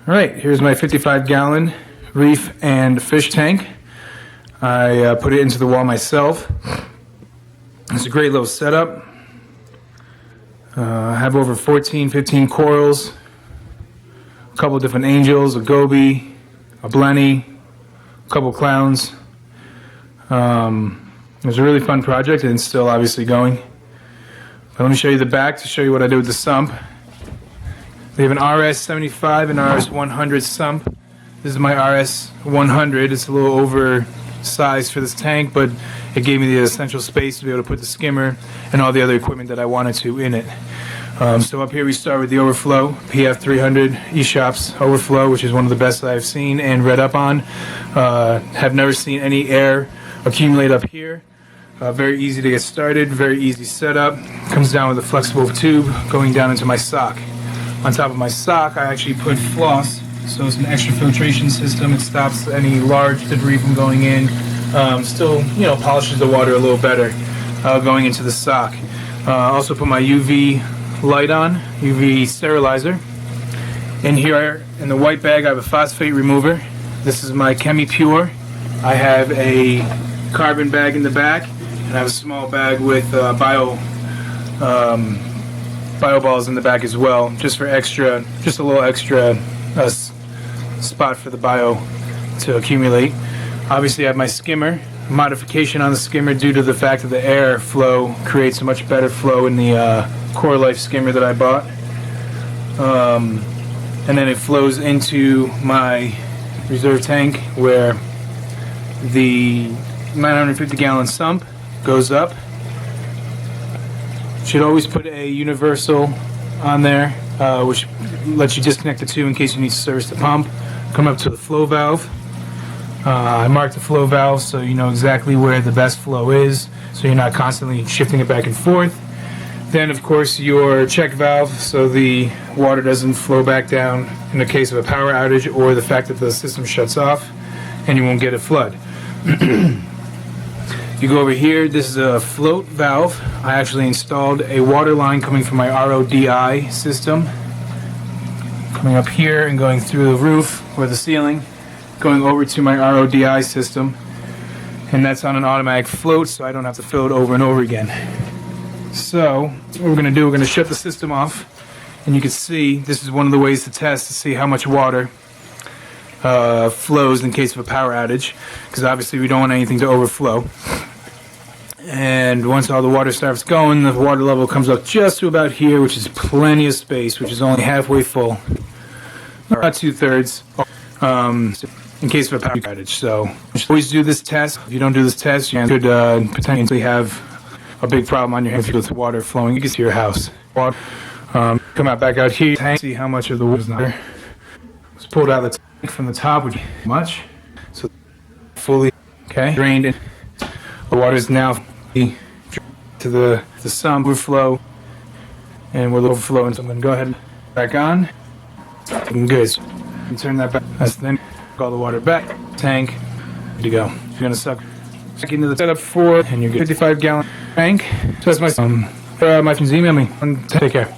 Alright, here's my 55-gallon reef and fish tank. I put it into the wall myself. It's a great little setup. I have over 15 corals, a couple different angels, a goby, a blenny, a couple clowns. It was a really fun project and it's still obviously going. But let me show you the back to show you what I did with the sump. We have an rs-75 and rs-100 sump. This is my rs-100. It's a little oversized for this tank, but it gave me the essential space to be able to put the skimmer and all the other equipment that I wanted to in it. So up here we start with the overflow, PF300 eshopps overflow, which is one of the best that I've seen and read up on. Have never seen any air accumulate up here. Very easy to get started, very easy setup. Comes down with a flexible tube going down into my sock. On top of my sock, I actually put floss, so it's an extra filtration system. It stops any large debris from going in. Still, polishes the water a little better going into the sock. Also put my UV light on, UV sterilizer. In here, in the white bag, I have a phosphate remover. This is my ChemiPure. I have a carbon bag in the back, and I have a small bag with bio balls in the back as well, just a little extra spot for the bio to accumulate. Obviously I have my skimmer, modification on the skimmer due to the fact that the air flow creates a much better flow in the Core Life skimmer that I bought. And then it flows into my reserve tank where the 950-gallon sump goes up. Should always put a universal on there, which lets you disconnect the two in case you need to service the pump. Come up to the flow valve. I marked the flow valve so you know exactly where the best flow is, so you're not constantly shifting it back and forth. Then, of course, your check valve, so the water doesn't flow back down in the case of a power outage or the fact that the system shuts off and you won't get a flood. You go over here, this is a float valve. I actually installed a water line coming from my RODI system. Coming up here and going through the roof or the ceiling, going over to my RODI system. And that's on an automatic float, so I don't have to fill it over and over again. So, what we're going to do, we're going to shut the system off. And you can see, this is one of the ways to test to see how much water flows in case of a power outage, because obviously we don't want anything to overflow. And once all the water starts going, the water level comes up just to about here, which is plenty of space, which is only halfway full, about 2/3, in case of a power outage. So always do this test. If you don't do this test, you could potentially have a big problem on your hands with water flowing into your house. Come out back out here, see how much of the water is not there. It's pulled out of the tank from the top, which is much. So fully drained, and the water is now to the sump overflow, and we're overflowing. So I'm going to go ahead and back on. Looking good. So you turn that back. That's then all the water back. Tank. Good to go. You're going to suck back into the setup for, and you're good. 55-gallon tank. So that's my email me. Take care.